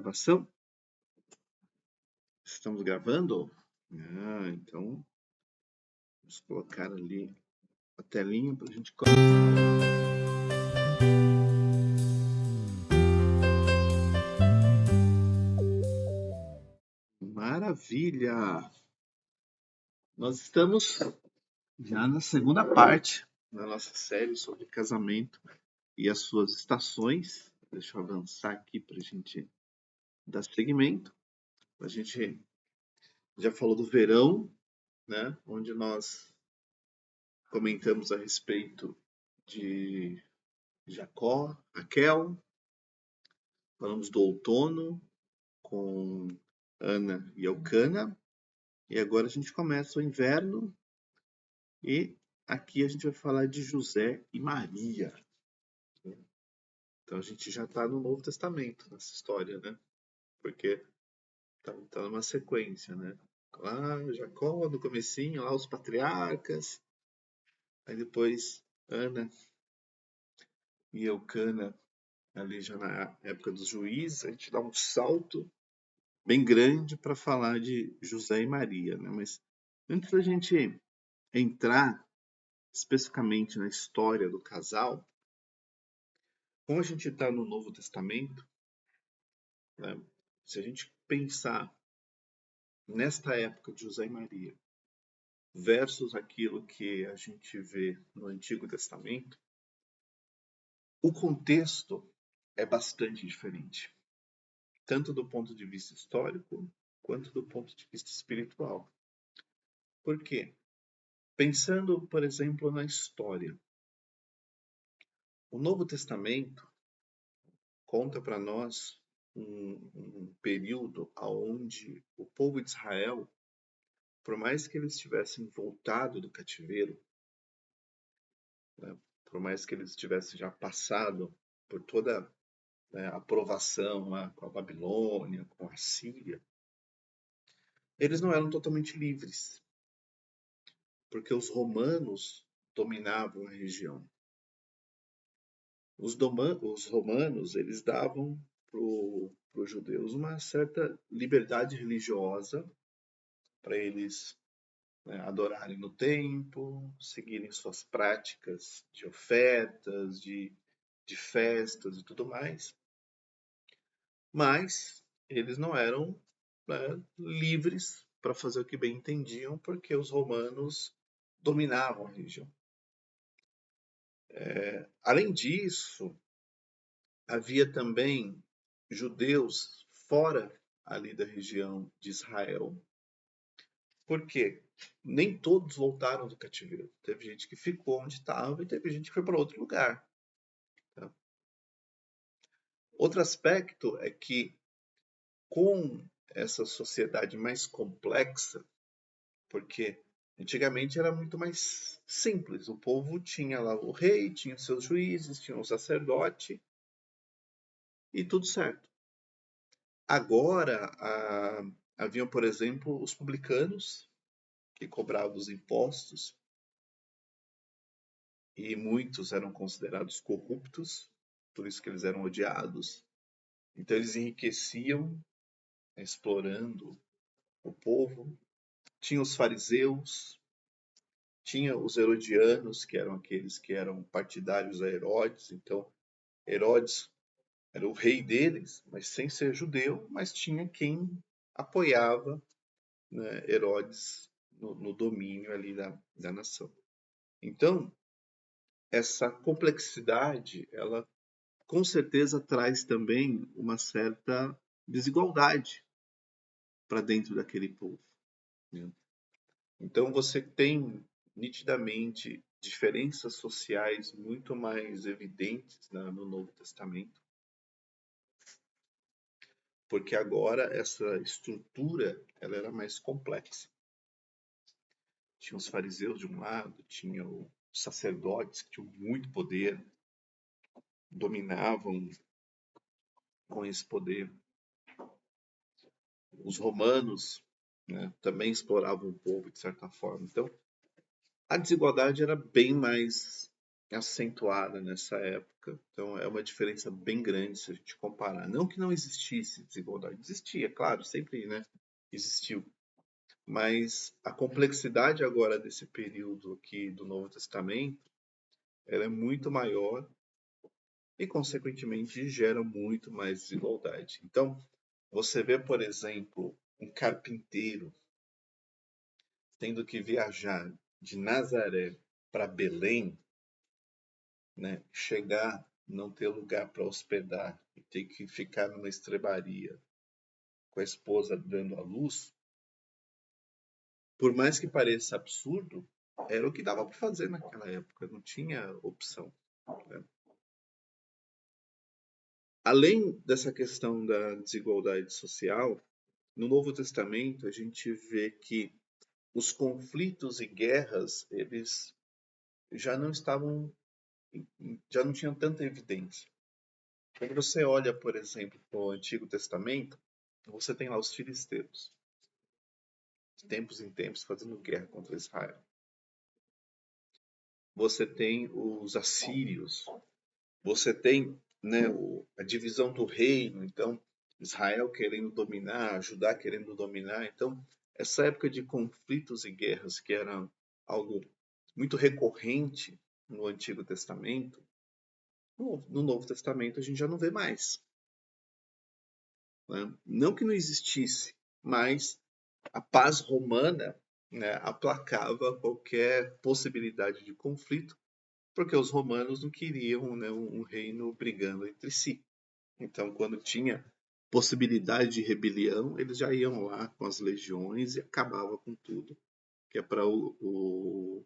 gravação? Estamos gravando? Então vamos colocar ali a telinha para a gente começar. Maravilha! Nós estamos já na segunda parte da nossa série sobre casamento e as suas estações. Deixa eu avançar aqui para a gente dar seguimento. A gente já falou do verão, né? Onde nós comentamos a respeito de Jacó, Raquel, falamos do outono com Ana e Elcana, e agora a gente começa o inverno, e aqui a gente vai falar de José e Maria. Então a gente já está no Novo Testamento nessa história, né? Porque tá numa sequência, né? Lá Jacó no comecinho, lá os patriarcas, aí depois Ana e Elcana ali já na época dos juízes, a gente dá um salto bem grande para falar de José e Maria, né? Mas antes da gente entrar especificamente na história do casal, como a gente está no Novo Testamento, né? Se a gente pensar nesta época de José e Maria versus aquilo que a gente vê no Antigo Testamento, o contexto é bastante diferente, tanto do ponto de vista histórico quanto do ponto de vista espiritual. Por quê? Pensando, por exemplo, na história. O Novo Testamento conta para nós um período onde o povo de Israel, por mais que eles tivessem voltado do cativeiro, né, por mais que eles tivessem já passado por toda, né, a provação lá com a Babilônia, com a Síria, eles não eram totalmente livres, porque os romanos dominavam a região. Os romanos, eles davam para os judeus uma certa liberdade religiosa para eles, né, adorarem no templo, seguirem suas práticas de ofertas, de festas e tudo mais. Mas eles não eram, né, livres para fazer o que bem entendiam, porque os romanos dominavam a região. Além disso, havia também judeus fora ali da região de Israel. Por quê? Nem todos voltaram do cativeiro. Teve gente que ficou onde estava e teve gente que foi para outro lugar. Tá? Outro aspecto é que, com essa sociedade mais complexa, porque antigamente era muito mais simples. O povo tinha lá o rei, tinha os seus juízes, tinha o sacerdote e tudo certo. Agora, haviam, por exemplo, os publicanos, que cobravam os impostos, e muitos eram considerados corruptos, por isso que eles eram odiados. Então eles enriqueciam, explorando o povo. Tinha os fariseus, tinha os herodianos, que eram aqueles que eram partidários a Herodes. Então Herodes era o rei deles, mas sem ser judeu, mas tinha quem apoiava, né, Herodes no domínio ali da nação. Então, essa complexidade, ela com certeza traz também uma certa desigualdade para dentro daquele povo, né? Então, você tem nitidamente diferenças sociais muito mais evidentes no Novo Testamento, porque agora essa estrutura ela era mais complexa. Tinha os fariseus de um lado, tinha os sacerdotes que tinham muito poder, dominavam com esse poder. Os romanos, né, também exploravam o povo de certa forma. Então, a desigualdade era bem mais acentuada nessa época. Então é uma diferença bem grande se a gente comparar. Não que não existisse desigualdade, existia, claro, sempre, né, existiu. Mas a complexidade agora desse período aqui do Novo Testamento, ela é muito maior e, consequentemente, gera muito mais desigualdade. Então, você vê, por exemplo, um carpinteiro tendo que viajar de Nazaré para Belém, né, chegar, não ter lugar para hospedar e ter que ficar numa estrebaria com a esposa dando à luz, por mais que pareça absurdo, era o que dava para fazer naquela época, não tinha opção, né? Além dessa questão da desigualdade social, no Novo Testamento a gente vê que os conflitos e guerras, eles já não estavam, já não tinham tanta evidência. Quando você olha, por exemplo, para o Antigo Testamento, você tem lá os filisteus, de tempos em tempos fazendo guerra contra Israel. Você tem os assírios, você tem, né, a divisão do reino, então Israel querendo dominar, Judá querendo dominar. Então, essa época de conflitos e guerras, que era algo muito recorrente no Antigo Testamento, no Novo Testamento a gente já não vê mais, né? Não que não existisse, mas a paz romana, né, aplacava qualquer possibilidade de conflito, porque os romanos não queriam, né, um reino brigando entre si. Então, quando tinha possibilidade de rebelião, eles já iam lá com as legiões e acabava com tudo, que é para o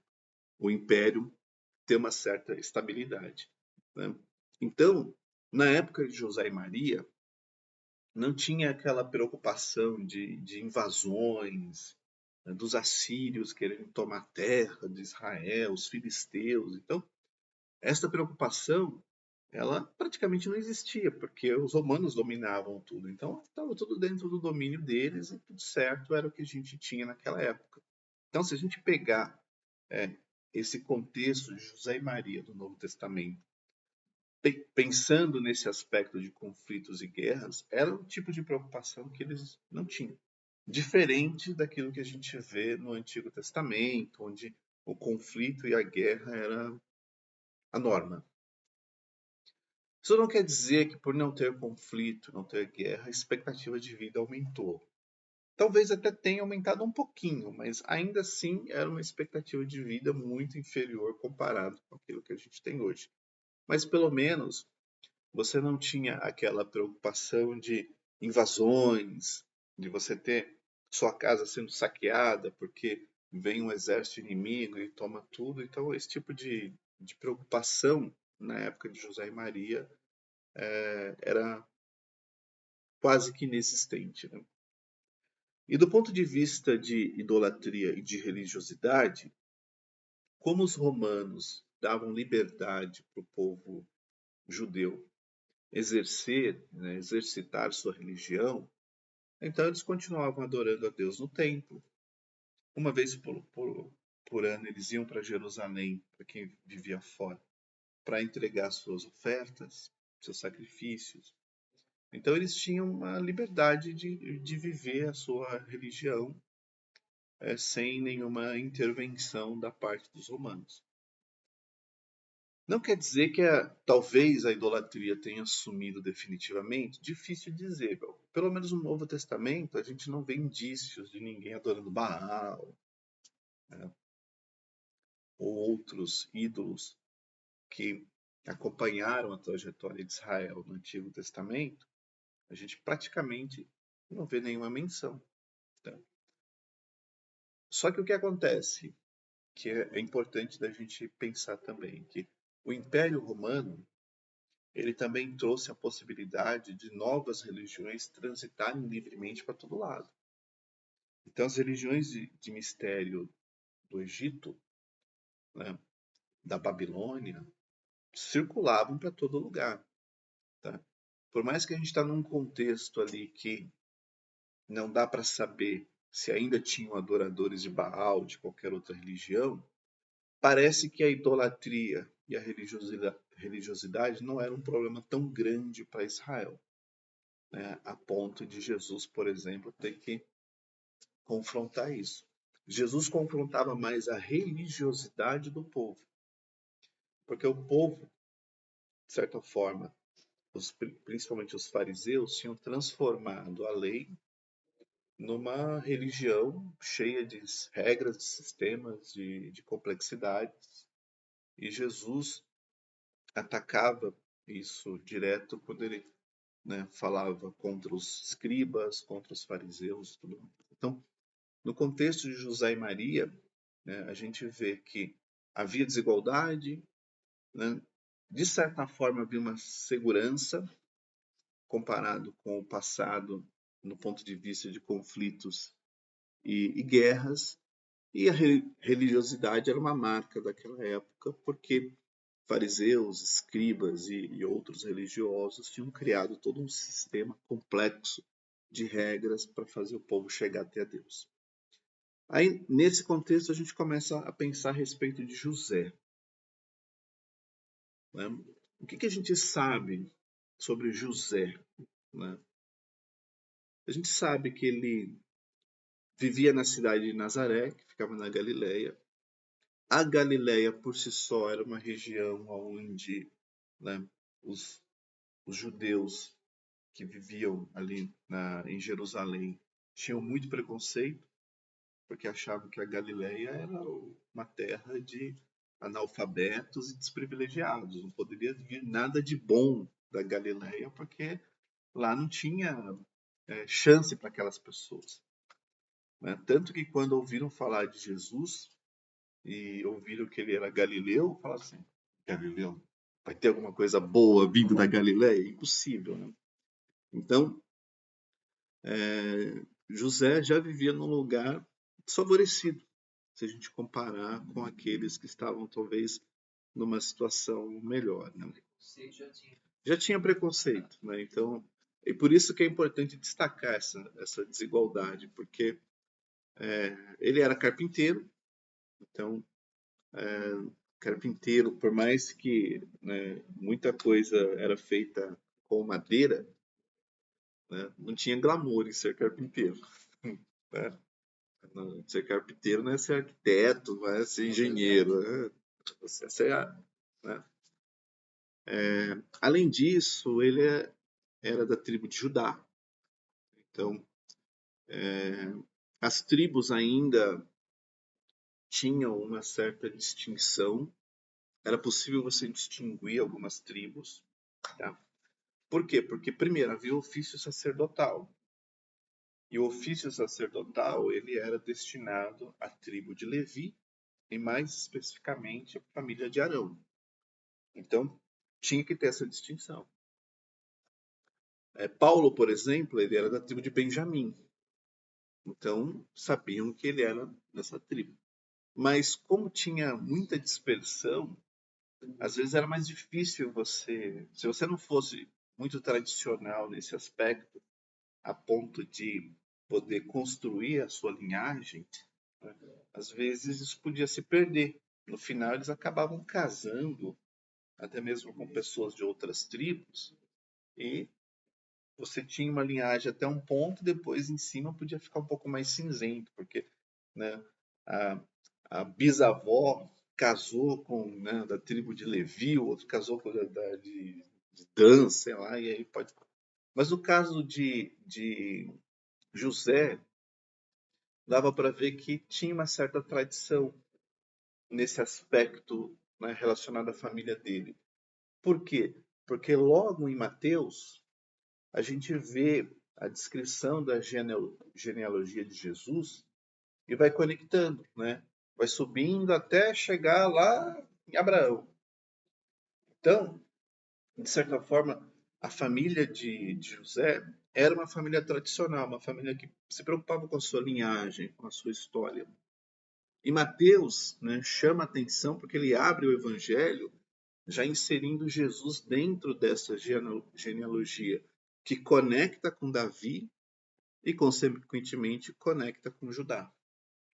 império ter uma certa estabilidade, né? Então, na época de José e Maria, não tinha aquela preocupação de invasões, né, dos assírios querendo tomar terra de Israel, os filisteus. Então, essa preocupação, ela praticamente não existia, porque os romanos dominavam tudo. Então, estava tudo dentro do domínio deles e tudo certo, era o que a gente tinha naquela época. Então, se a gente pegar é, esse contexto de José e Maria do Novo Testamento, pensando nesse aspecto de conflitos e guerras, era um tipo de preocupação que eles não tinham. Diferente daquilo que a gente vê no Antigo Testamento, onde o conflito e a guerra era a norma. Isso não quer dizer que por não ter conflito, não ter guerra, a expectativa de vida aumentou. Talvez até tenha aumentado um pouquinho, mas ainda assim era uma expectativa de vida muito inferior comparado com aquilo que a gente tem hoje. Mas pelo menos você não tinha aquela preocupação de invasões, de você ter sua casa sendo saqueada porque vem um exército inimigo e toma tudo. Então, esse tipo de preocupação na época de José e Maria era quase que inexistente, né? E do ponto de vista de idolatria e de religiosidade, como os romanos davam liberdade para o povo judeu exercer, né, exercitar sua religião, então eles continuavam adorando a Deus no templo. Uma vez por ano eles iam para Jerusalém, para quem vivia fora, para entregar suas ofertas, seus sacrifícios. Então eles tinham uma liberdade de viver a sua religião sem nenhuma intervenção da parte dos romanos. Não quer dizer que talvez a idolatria tenha sumido definitivamente, difícil dizer. Pelo menos no Novo Testamento a gente não vê indícios de ninguém adorando Baal, né, ou outros ídolos que acompanharam a trajetória de Israel no Antigo Testamento. A gente praticamente não vê nenhuma menção, tá? Só que o que acontece, que é importante da gente pensar também, que o Império Romano ele também trouxe a possibilidade de novas religiões transitarem livremente para todo lado. Então, as religiões de mistério do Egito, né, da Babilônia, circulavam para todo lugar, tá? Por mais que a gente está num contexto ali que não dá para saber se ainda tinham adoradores de Baal, de qualquer outra religião, parece que a idolatria e a religiosidade não era um problema tão grande para Israel, né, a ponto de Jesus, por exemplo, ter que confrontar isso. Jesus confrontava mais a religiosidade do povo, porque o povo, de certa forma, principalmente os fariseus, tinham transformado a lei numa religião cheia de regras, de sistemas, de complexidades. E Jesus atacava isso direto quando ele, né, falava contra os escribas, contra os fariseus, tudo mais. Então, no contexto de José e Maria, né, a gente vê que havia desigualdade, né? De certa forma havia uma segurança comparado com o passado no ponto de vista de conflitos e guerras, e a religiosidade era uma marca daquela época, porque fariseus, escribas e outros religiosos tinham criado todo um sistema complexo de regras para fazer o povo chegar até Deus. Aí, nesse contexto, a gente começa a pensar a respeito de José. Né? O que a gente sabe sobre José? Né? A gente sabe que ele vivia na cidade de Nazaré, que ficava na Galileia. A Galileia, por si só, era uma região onde, né, os judeus que viviam ali em Jerusalém tinham muito preconceito, porque achavam que a Galileia era uma terra de analfabetos e desprivilegiados. Não poderia vir nada de bom da Galileia, porque lá não tinha chance para aquelas pessoas. Né? Tanto que quando ouviram falar de Jesus e ouviram que ele era galileu, falaram assim, Galileu? Vai ter alguma coisa boa vindo da Galileia? Impossível, né? Então, José já vivia num lugar desfavorecido, se a gente comparar com aqueles que estavam talvez numa situação melhor, né? Já tinha preconceito, né? Então, e por isso que é importante destacar essa desigualdade, porque ele era carpinteiro, então carpinteiro, por mais que, né, muita coisa era feita com madeira, né, não tinha glamour em ser carpinteiro. Né? Ser carpinteiro não é ser arquiteto, não é ser engenheiro. Né? Você é ser, né? Além disso, ele era da tribo de Judá. Então, as tribos ainda tinham uma certa distinção. Era possível você distinguir algumas tribos. Tá? Por quê? Porque, primeiro, havia o ofício sacerdotal. E o ofício sacerdotal ele era destinado à tribo de Levi e, mais especificamente, à família de Arão. Então, tinha que ter essa distinção. Paulo, por exemplo, ele era da tribo de Benjamim. Então, sabiam que ele era dessa tribo. Mas, como tinha muita dispersão, às vezes era mais difícil você... Se você não fosse muito tradicional nesse aspecto, a ponto de poder construir a sua linhagem, né, às vezes isso podia se perder. No final, eles acabavam casando, até mesmo com pessoas de outras tribos, e você tinha uma linhagem até um ponto, depois em cima podia ficar um pouco mais cinzento, porque, né, a, a bisavó casou com, né, da tribo de Levi, o outro casou com de Dan, sei lá, e aí pode... Mas no caso de José, dava para ver que tinha uma certa tradição nesse aspecto, né, relacionado à família dele. Por quê? Porque logo em Mateus, a gente vê a descrição da genealogia de Jesus e vai conectando, né? Vai subindo até chegar lá em Abraão. Então, de certa forma, a família de José era uma família tradicional, uma família que se preocupava com a sua linhagem, com a sua história. E Mateus, né, chama atenção porque ele abre o evangelho já inserindo Jesus dentro dessa genealogia que conecta com Davi e, consequentemente, conecta com Judá.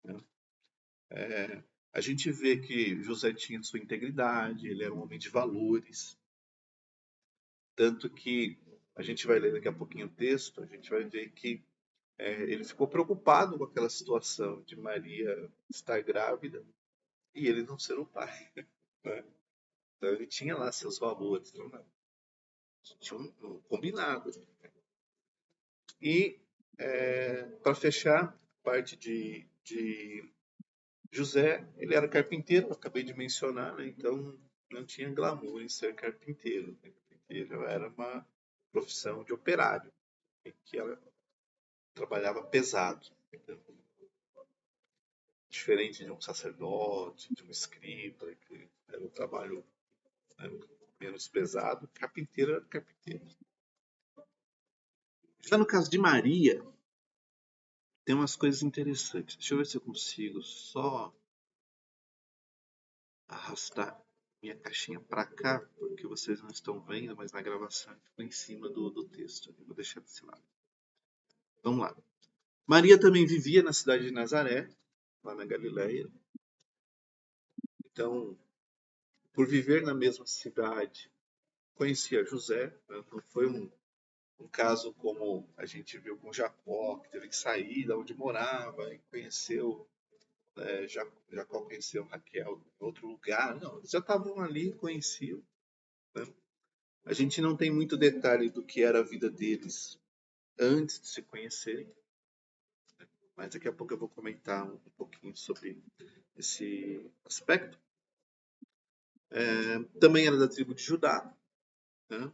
Né? A gente vê que José tinha sua integridade, ele era um homem de valores, tanto que a gente vai ler daqui a pouquinho o texto, a gente vai ver que ele ficou preocupado com aquela situação de Maria estar grávida e ele não ser o pai, né? Então ele tinha lá seus valores, né? Tinha um combinado. E para fechar a parte de José, ele era carpinteiro, eu acabei de mencionar, né? Então não tinha glamour em ser carpinteiro, né? Carpinteiro era uma profissão de operário, em que ela trabalhava pesado. Então, diferente de um sacerdote, de um escriba, que era um trabalho, né, menos pesado, carpinteiro era carpinteiro. Já no caso de Maria, tem umas coisas interessantes. Deixa eu ver se eu consigo só arrastar minha caixinha para cá, porque vocês não estão vendo, mas na gravação ficou em cima do texto. Eu vou deixar desse lado. Vamos lá. Maria também vivia na cidade de Nazaré, lá na Galileia. Então, por viver na mesma cidade, conhecia José. Né? Não foi um caso como a gente viu com Jacó, que teve que sair da onde morava e conheceu, Jacó conheceu Raquel em outro lugar. Não, eles já estavam ali, conheciam. Né? A gente não tem muito detalhe do que era a vida deles antes de se conhecerem, mas daqui a pouco eu vou comentar um pouquinho sobre esse aspecto. Também era da tribo de Judá, né?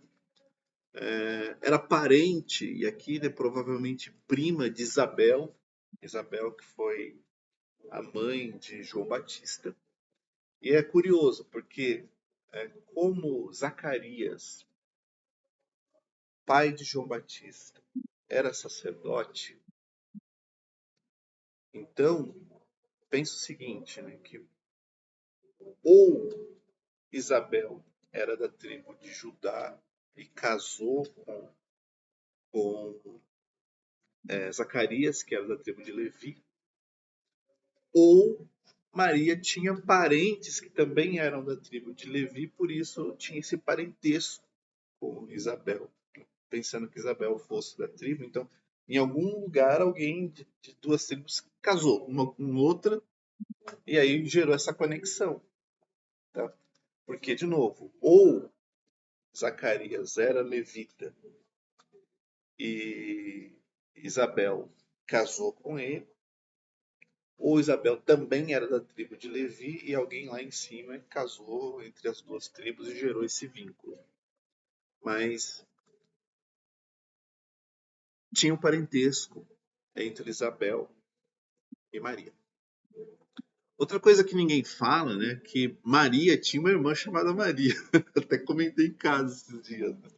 Era parente, e aqui provavelmente prima de Isabel, Isabel que foi a mãe de João Batista. E é curioso, porque como Zacarias, pai de João Batista, era sacerdote, então pensa o seguinte, né, que ou Isabel era da tribo de Judá e casou com Zacarias, que era da tribo de Levi, ou Maria tinha parentes que também eram da tribo de Levi, por isso tinha esse parentesco com Isabel, pensando que Isabel fosse da tribo. Então, em algum lugar, alguém de duas tribos casou, uma com outra, e aí gerou essa conexão. Tá? Porque, de novo, ou Zacarias era levita e Isabel casou com ele, ou Isabel também era da tribo de Levi e alguém lá em cima casou entre as duas tribos e gerou esse vínculo. Mas tinha um parentesco entre Isabel e Maria. Outra coisa que ninguém fala, né, que Maria tinha uma irmã chamada Maria. Até comentei em casa esses dias. Né?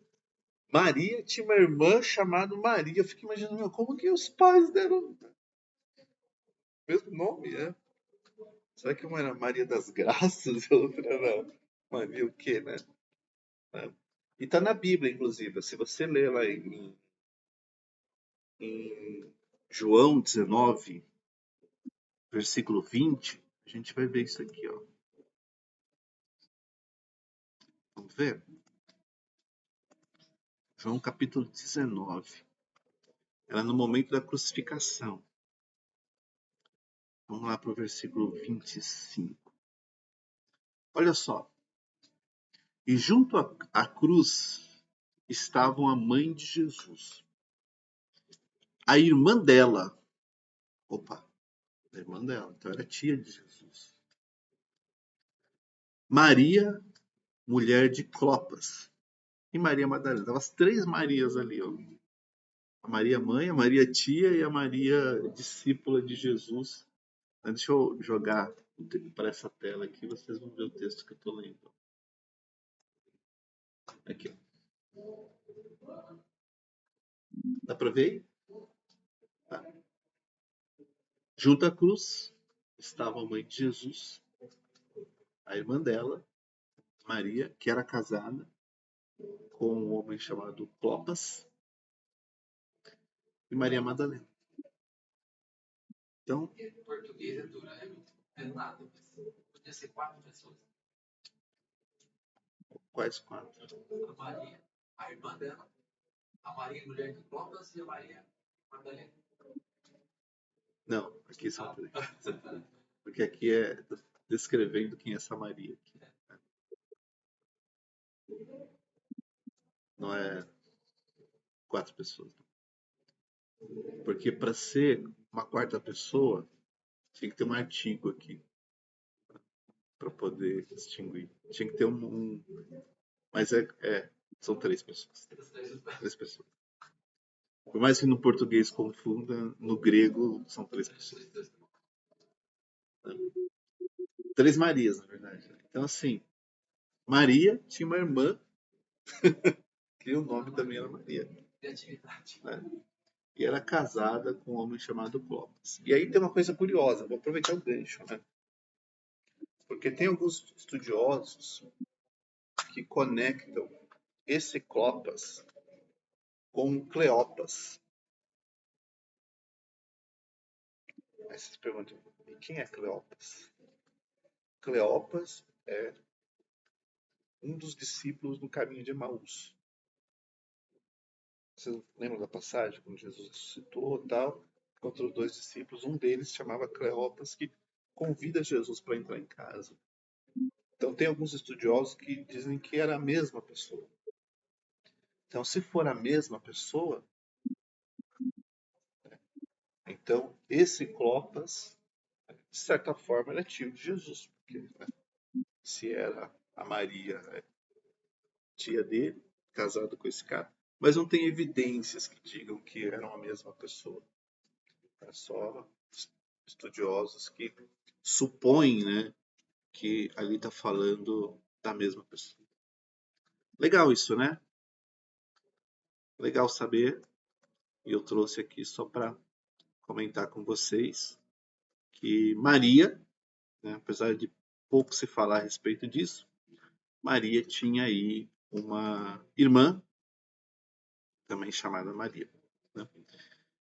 Maria tinha uma irmã chamada Maria. Eu fico imaginando, meu, como que os pais deram o mesmo nome, né? Será que uma era Maria das Graças e a outra era Maria o quê, né? E tá na Bíblia, inclusive. Se você ler lá em João 19, versículo 20, a gente vai ver isso aqui, ó. Vamos ver? João capítulo 19. Era no momento da crucificação. Vamos lá para o versículo 25. Olha só. E junto à cruz estavam a mãe de Jesus, a irmã dela. Opa, a irmã dela, então era tia de Jesus. Maria, mulher de Clopas. E Maria Madalena. Estavam as três Marias ali, ó. A Maria mãe, a Maria tia e a Maria discípula de Jesus. Deixa eu jogar para essa tela aqui, vocês vão ver o texto que eu estou lendo. Aqui, ó. Dá para ver? Tá. Junto à cruz estava a mãe de Jesus, a irmã dela, Maria, que era casada com um homem chamado Clopas, e Maria Madalena. Então, português é dura, né? Quais quatro? Não, aqui são três. Porque aqui é descrevendo quem é essa Maria. Aqui. Não é quatro pessoas. Porque para ser uma quarta pessoa, tinha que ter um artigo aqui para poder distinguir. Tinha que ter mas são três pessoas. Três pessoas. Por mais que no português confunda, no grego são três pessoas. Três Marias, na verdade. Então, assim, Maria tinha uma irmã que o nome também era Maria. Né? E era casada com um homem chamado Clopas. E aí tem uma coisa curiosa, vou aproveitar o gancho, né? Porque tem alguns estudiosos que conectam esse Clopas com Cleopas. Aí vocês perguntam, e quem é Cleopas? Cleopas é um dos discípulos do caminho de Emaús. Vocês lembram da passagem, quando Jesus ressuscitou e tal, encontrou dois discípulos, um deles chamava Cleopas, que convida Jesus para entrar em casa. Então tem alguns estudiosos que dizem que era a mesma pessoa. Então, se for a mesma pessoa, então esse Clopas, de certa forma, ele é tio de Jesus, porque né, se era a Maria tia dele, casado com esse cara. Mas não tem evidências que digam que eram a mesma pessoa. É só estudiosos que supõem, né, que ali está falando da mesma pessoa. Legal isso, né? Legal saber. E eu trouxe aqui só para comentar com vocês que Maria, né, apesar de pouco se falar a respeito disso, Maria tinha aí uma irmã, também chamada Maria. Né?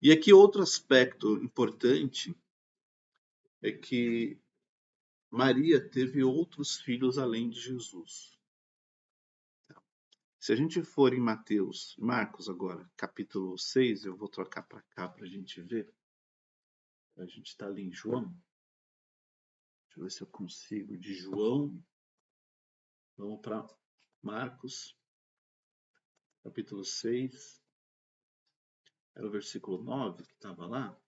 E aqui outro aspecto importante é que Maria teve outros filhos além de Jesus. Se a gente for em Marcos agora, capítulo 6, eu vou trocar para cá para a gente ver. A gente está ali em João. Deixa eu ver se eu consigo. De João, vamos para Marcos, capítulo 6. Era o versículo 9 que estava lá.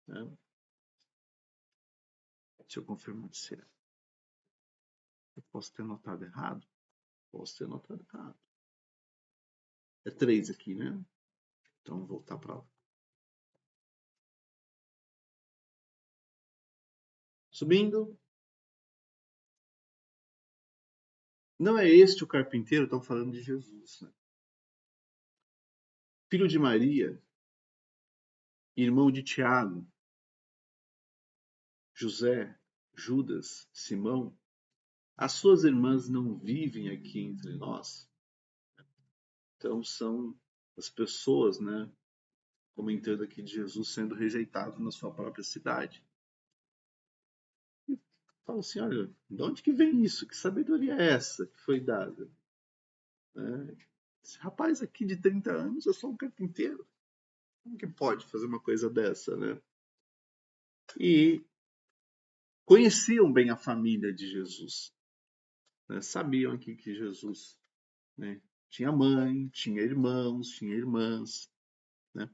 Né? Deixa eu confirmar se é. Eu posso ter notado errado? Posso ter notado errado. É 3 aqui, né? Então, vou voltar para lá. Subindo. Não é este o carpinteiro, estão falando de Jesus. Né? Filho de Maria, irmão de Tiago, José, Judas, Simão. As suas irmãs não vivem aqui entre nós? Então são as pessoas, né, comentando aqui de Jesus sendo rejeitado na sua própria cidade. E fala assim, olha, de onde que vem isso? Que sabedoria é essa que foi dada? Né? Esse rapaz aqui de 30 anos é só um carpinteiro. Como que pode fazer uma coisa dessa, né? E conheciam bem a família de Jesus. Né? Sabiam aqui que Jesus, né, tinha mãe, tinha irmãos, tinha irmãs. Né?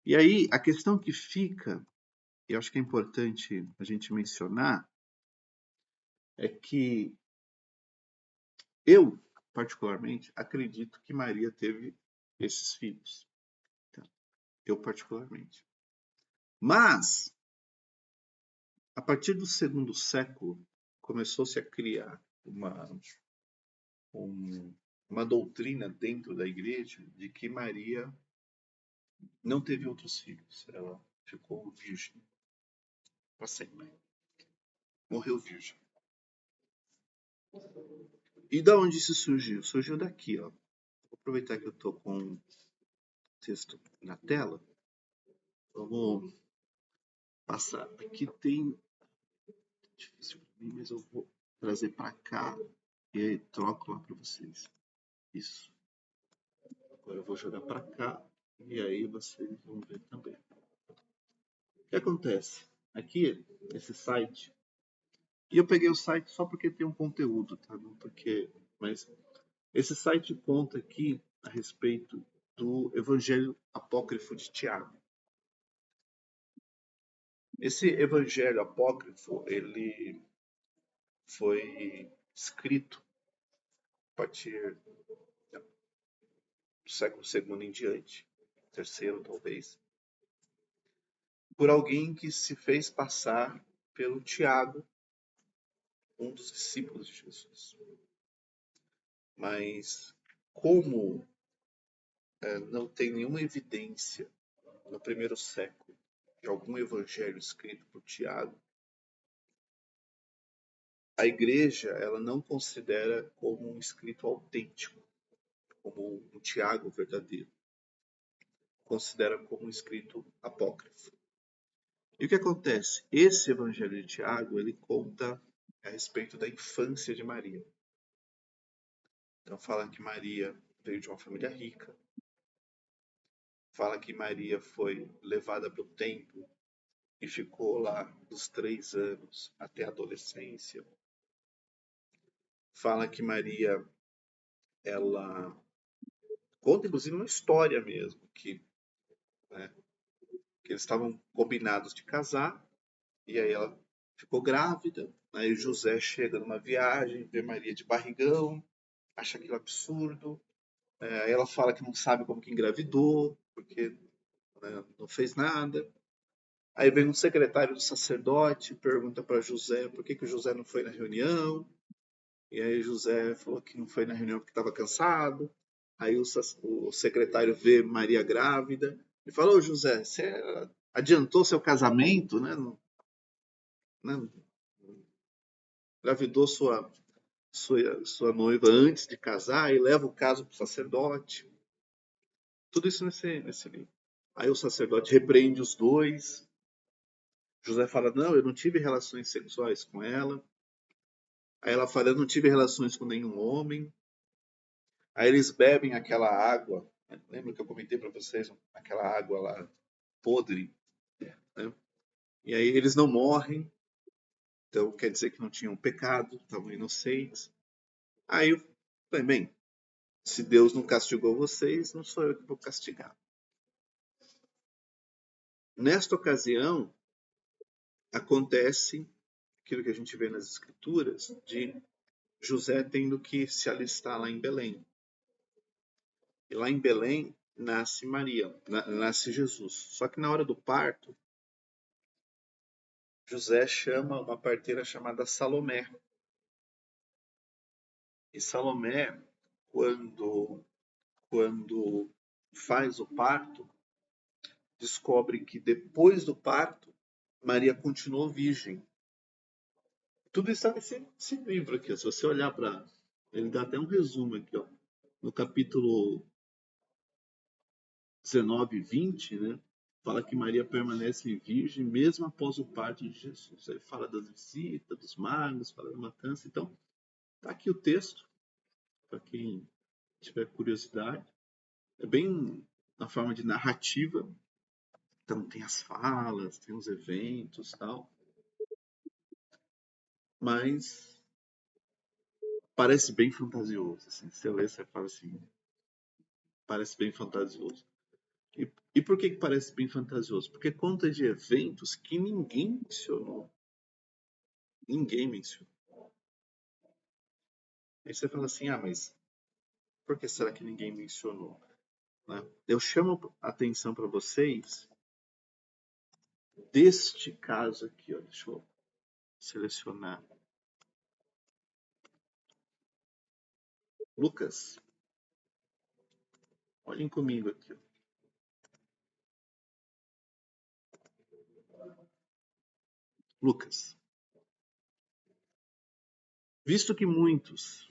E aí a questão que fica, e eu acho que é importante a gente mencionar, é que eu, particularmente, acredito que Maria teve esses filhos. Tá? Eu, particularmente. Mas, a partir do segundo século, começou-se a criar uma doutrina dentro da igreja de que Maria não teve outros filhos. Ela ficou virgem para sempre. Morreu virgem. E da onde isso surgiu? Surgiu daqui, ó. Vou aproveitar que eu estou com o texto na tela. Vamos passar. Aqui tem difícil para mim, mas eu vou trazer para cá e aí troco lá para vocês. Isso. Agora eu vou jogar para cá e aí vocês vão ver também. O que acontece? Aqui, esse site, e eu peguei o site só porque tem um conteúdo, tá? Não porque, mas esse site conta aqui a respeito do Evangelho Apócrifo de Tiago. Esse Evangelho Apócrifo, ele foi escrito a partir do século II em diante, terceiro talvez, por alguém que se fez passar pelo Tiago, um dos discípulos de Jesus. Mas como não tem nenhuma evidência no primeiro século de algum evangelho escrito por Tiago, a igreja ela não considera como um escrito autêntico, como um Tiago verdadeiro. Considera como um escrito apócrifo. E o que acontece? Esse evangelho de Tiago, ele conta a respeito da infância de Maria. Então fala que Maria veio de uma família rica. Fala que Maria foi levada para o templo e ficou lá dos 3 anos até a adolescência. Fala que Maria, ela conta inclusive uma história mesmo, né, que eles estavam combinados de casar, e aí ela ficou grávida, aí José chega numa viagem, vê Maria de barrigão, acha aquilo absurdo, aí ela fala que não sabe como que engravidou, porque não fez nada. Aí vem um secretário do sacerdote, pergunta para José por que o José não foi na reunião. E aí José falou que não foi na reunião porque estava cansado. Aí o secretário vê Maria grávida e falou: José, você adiantou seu casamento, né? Né? Engravidou sua noiva antes de casar e leva o caso para o sacerdote. Tudo isso nesse livro. Aí o sacerdote repreende os dois. José fala: não, eu não tive relações sexuais com ela. Aí ela fala: eu não tive relações com nenhum homem. Aí eles bebem aquela água. Lembra que eu comentei para vocês? Aquela água lá podre. Né? E aí eles não morrem. Então quer dizer que não tinham pecado, estavam inocentes. Aí eu falei: bem, se Deus não castigou vocês, não sou eu que vou castigar. Nesta ocasião, acontece aquilo que a gente vê nas escrituras de José tendo que se alistar lá em Belém. E lá em Belém nasce Maria, nasce Jesus. Só que na hora do parto, José chama uma parteira chamada Salomé. E Salomé, quando faz o parto, descobre que depois do parto, Maria continuou virgem. Tudo isso está nesse livro aqui. Se você olhar para... Ele dá até um resumo aqui. Ó. No capítulo 19 e 20, né? Fala que Maria permanece virgem mesmo após o parto de Jesus. Aí fala das visitas, dos magos, fala da matança. Então, tá aqui o texto, para quem tiver curiosidade. É bem na forma de narrativa. Então, tem as falas, tem os eventos e tal. Mas parece bem fantasioso. Assim. Se você ler, você fala assim, parece bem fantasioso. E por que parece bem fantasioso? Porque conta de eventos que ninguém mencionou. Ninguém mencionou. Aí você fala assim, mas por que será que ninguém mencionou? Né? Eu chamo a atenção para vocês deste caso aqui. Ó, deixa eu selecionar. Lucas. Olhem comigo aqui. Ó. Lucas. Visto que muitos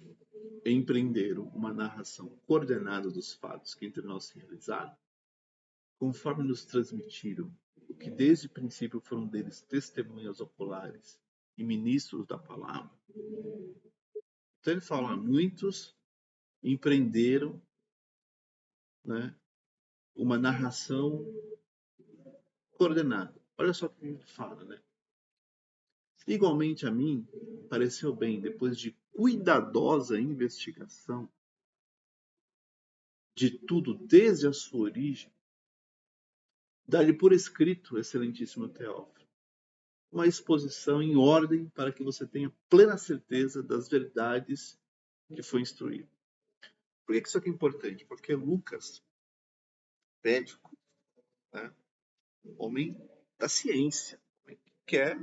empreenderam uma narração coordenada dos fatos que entre nós se realizaram, conforme nos transmitiram o que desde o princípio foram deles testemunhas oculares e ministros da palavra. Então ele fala, muitos empreenderam, né, uma narração coordenada. Olha só o que ele fala, né? Igualmente a mim, pareceu bem, depois de cuidadosa investigação de tudo desde a sua origem, dar-lhe por escrito, excelentíssimo Teófilo, uma exposição em ordem para que você tenha plena certeza das verdades que foi instruído. Por que isso aqui é importante? Porque Lucas, médico, né, homem da ciência, homem que quer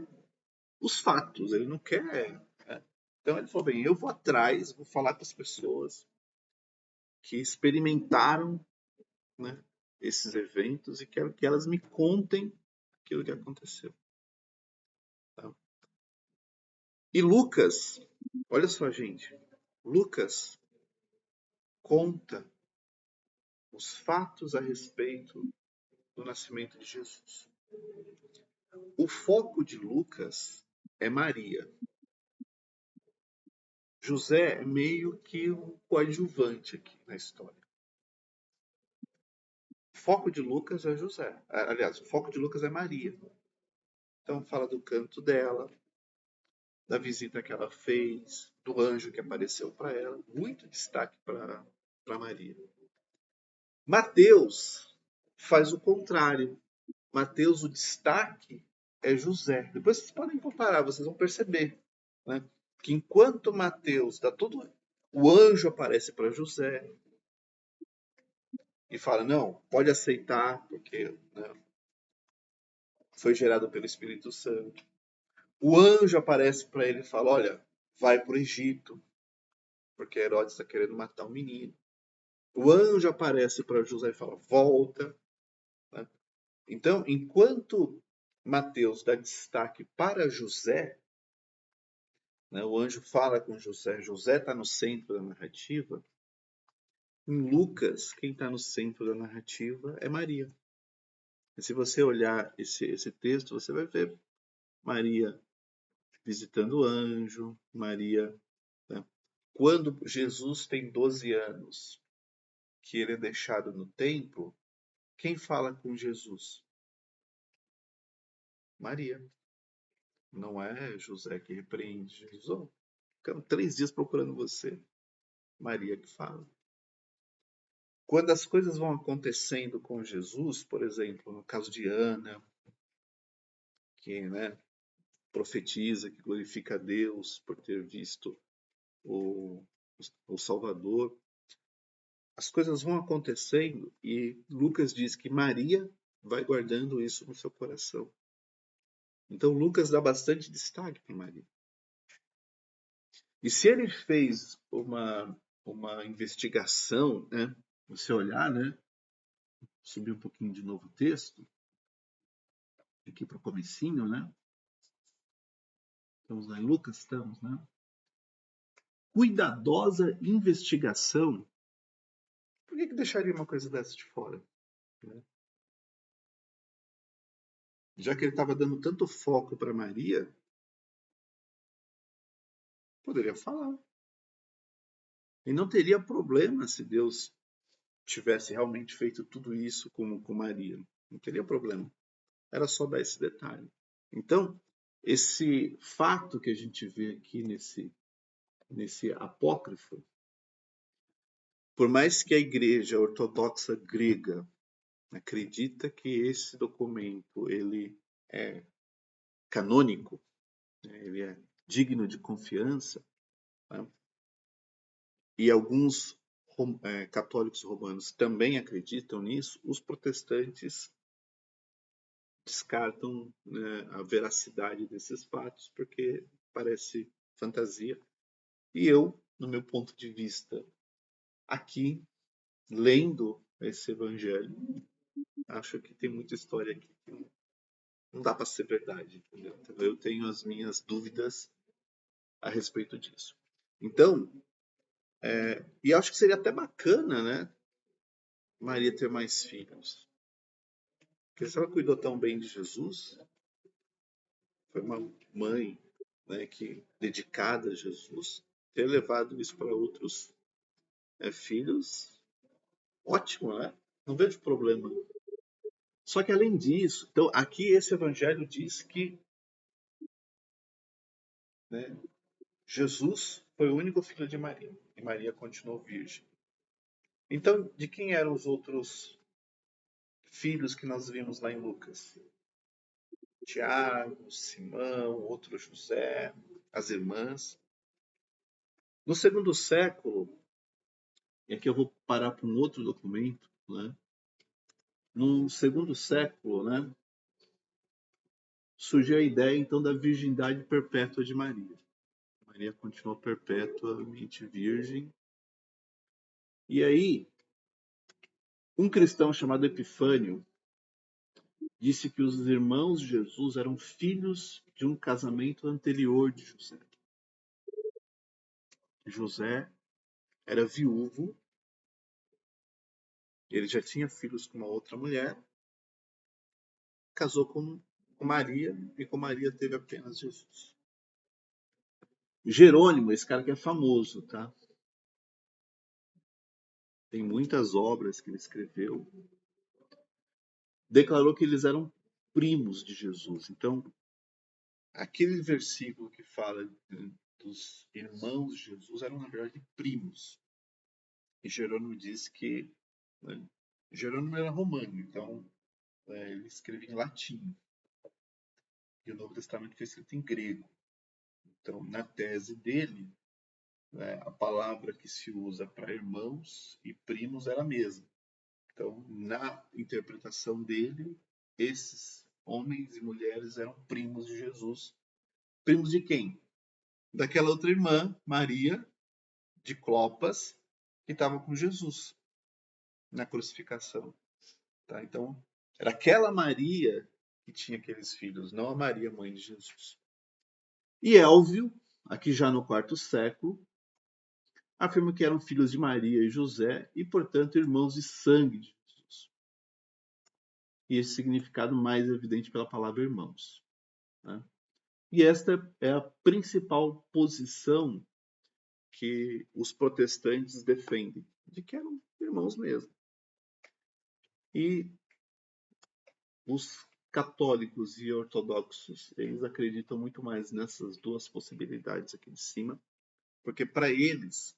os fatos, ele não quer. Né? Então ele falou: bem, eu vou atrás, vou falar com as pessoas que experimentaram, né, esses eventos e quero que elas me contem aquilo que aconteceu. Tá? E Lucas, olha só, gente, Lucas conta os fatos a respeito do nascimento de Jesus. O foco de Lucas é Maria. José é meio que um coadjuvante aqui na história. O foco de Lucas é José. Aliás, o foco de Lucas é Maria. Então fala do canto dela, da visita que ela fez, do anjo que apareceu para ela. Muito destaque para Maria. Mateus faz o contrário. Mateus, o destaque é José. Depois vocês podem comparar, vocês vão perceber, né, que enquanto Mateus dá todo. O anjo aparece para José e fala: não, pode aceitar, porque, né, foi gerado pelo Espírito Santo. O anjo aparece para ele e fala: olha, vai para o Egito, porque Herodes está querendo matar um menino. O anjo aparece para José e fala: volta. Né? Então, enquanto Mateus dá destaque para José, né, o anjo fala com José, José está no centro da narrativa. Em Lucas, quem está no centro da narrativa é Maria. E se você olhar esse texto, você vai ver Maria visitando o anjo, Maria. Né? Quando Jesus tem 12 anos, que ele é deixado no templo, quem fala com Jesus? Maria. Não é José que repreende Jesus. Oh, ficamos 3 dias procurando você. Maria que fala. Quando as coisas vão acontecendo com Jesus, por exemplo, no caso de Ana, que, né, profetiza, que glorifica a Deus por ter visto o, o Salvador, as coisas vão acontecendo e Lucas diz que Maria vai guardando isso no seu coração. Então Lucas dá bastante destaque para Maria. E se ele fez uma investigação, né, você olhar, né, subir um pouquinho de novo o texto, aqui para o comecinho, né? Estamos lá em Lucas, estamos, né? Cuidadosa investigação. Por que deixaria uma coisa dessa de fora? Né? Já que ele estava dando tanto foco para Maria, poderia falar. E não teria problema se Deus tivesse realmente feito tudo isso com Maria. Não teria problema. Era só dar esse detalhe. Então, esse fato que a gente vê aqui nesse apócrifo, por mais que a igreja ortodoxa grega acredita que esse documento ele é canônico, né, ele é digno de confiança, né, e alguns católicos romanos também acreditam nisso, os protestantes descartam, né, a veracidade desses fatos porque parece fantasia. E eu, no meu ponto de vista, aqui, lendo esse evangelho, acho que tem muita história aqui que não dá para ser verdade. Entendeu? Eu tenho as minhas dúvidas a respeito disso. Então, e acho que seria até bacana, né, Maria ter mais filhos. Porque se ela cuidou tão bem de Jesus, foi uma mãe né, dedicada a Jesus, ter levado isso para outros filhos, ótimo, né? Não vejo problema. Só que além disso, então aqui esse evangelho diz que, né, Jesus foi o único filho de Maria e Maria continuou virgem. Então, de quem eram os outros filhos que nós vimos lá em Lucas? Tiago, Simão, outro José, as irmãs. No segundo século, e aqui eu vou parar para um outro documento, né? No segundo século, né, surgiu a ideia então da virgindade perpétua de Maria. Maria continuou perpetuamente virgem. E aí, um cristão chamado Epifânio disse que os irmãos de Jesus eram filhos de um casamento anterior de José. José era viúvo, ele já tinha filhos com uma outra mulher, casou com Maria e com Maria teve apenas Jesus. Jerônimo, esse cara que é famoso, tá? Tem muitas obras que ele escreveu. Declarou que eles eram primos de Jesus. Então, aquele versículo que fala dos irmãos de Jesus eram, na verdade, primos. E Jerônimo diz que, né, Jerônimo era romano, então ele escrevia em latim. E o Novo Testamento foi escrito em grego. Então, na tese dele, né, a palavra que se usa para irmãos e primos era a mesma. Então, na interpretação dele, esses homens e mulheres eram primos de Jesus. Primos de quem? Daquela outra irmã, Maria, de Clopas, que estava com Jesus na crucificação. Tá? Então, era aquela Maria que tinha aqueles filhos, não a Maria, mãe de Jesus. E Élvio, aqui já no quarto século, afirma que eram filhos de Maria e José e, portanto, irmãos de sangue de Jesus. E esse significado mais evidente pela palavra irmãos. Né? E esta é a principal posição que os protestantes defendem, de que eram irmãos mesmo. E os católicos e ortodoxos, eles acreditam muito mais nessas duas possibilidades aqui de cima, porque para eles,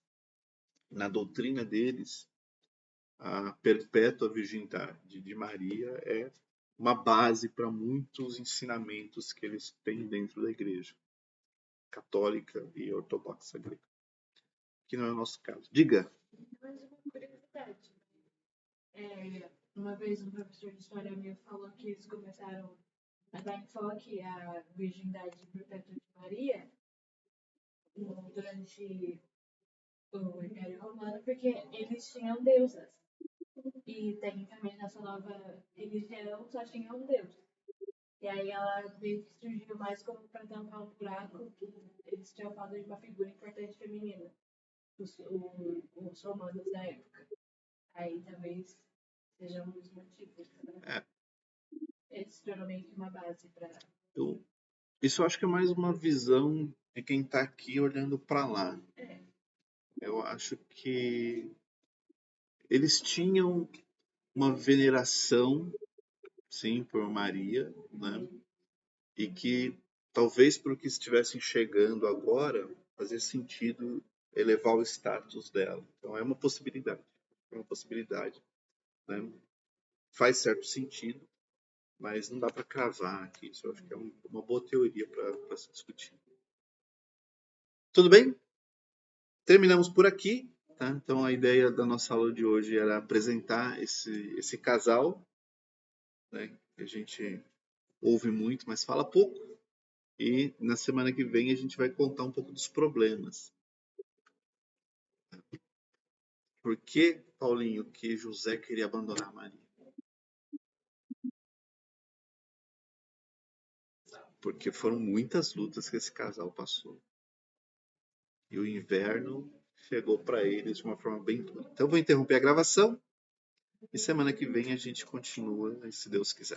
na doutrina deles, a perpétua virgindade de Maria é uma base para muitos ensinamentos que eles têm dentro da igreja católica e ortodoxa grega. Que não é o nosso caso. Diga. Mais uma curiosidade. Uma vez um professor de história meu falou que eles começaram a dar enfoque à virgindade perpétua de Maria durante o Império Romano, porque eles tinham deusas. E tecnicamente nessa nova religião só tinha um deus. E aí ela meio que surgiu mais como para tampar um buraco que eles tinham falado de uma figura importante feminina, os romanos da época. Aí talvez seja um dos motivos. Né? Eles tornam meio que uma base para. Isso eu acho que é mais uma visão de quem está aqui olhando para lá. Eu acho que eles tinham uma veneração, sim, por Maria, né? E que talvez para o que estivessem chegando agora, fazia sentido elevar o status dela. Então é uma possibilidade. É uma possibilidade. Né? Faz certo sentido, mas não dá para cravar aqui. Isso eu acho que é uma boa teoria para se discutir. Tudo bem? Terminamos por aqui. Tá? Então a ideia da nossa aula de hoje era apresentar esse casal, né? Que a gente ouve muito, mas fala pouco. E na semana que vem a gente vai contar um pouco dos problemas. Por que, Paulinho, que José queria abandonar Maria? Porque foram muitas lutas que esse casal passou. E o inverno chegou para eles de uma forma bem dura. Então eu vou interromper a gravação e semana que vem a gente continua, se Deus quiser.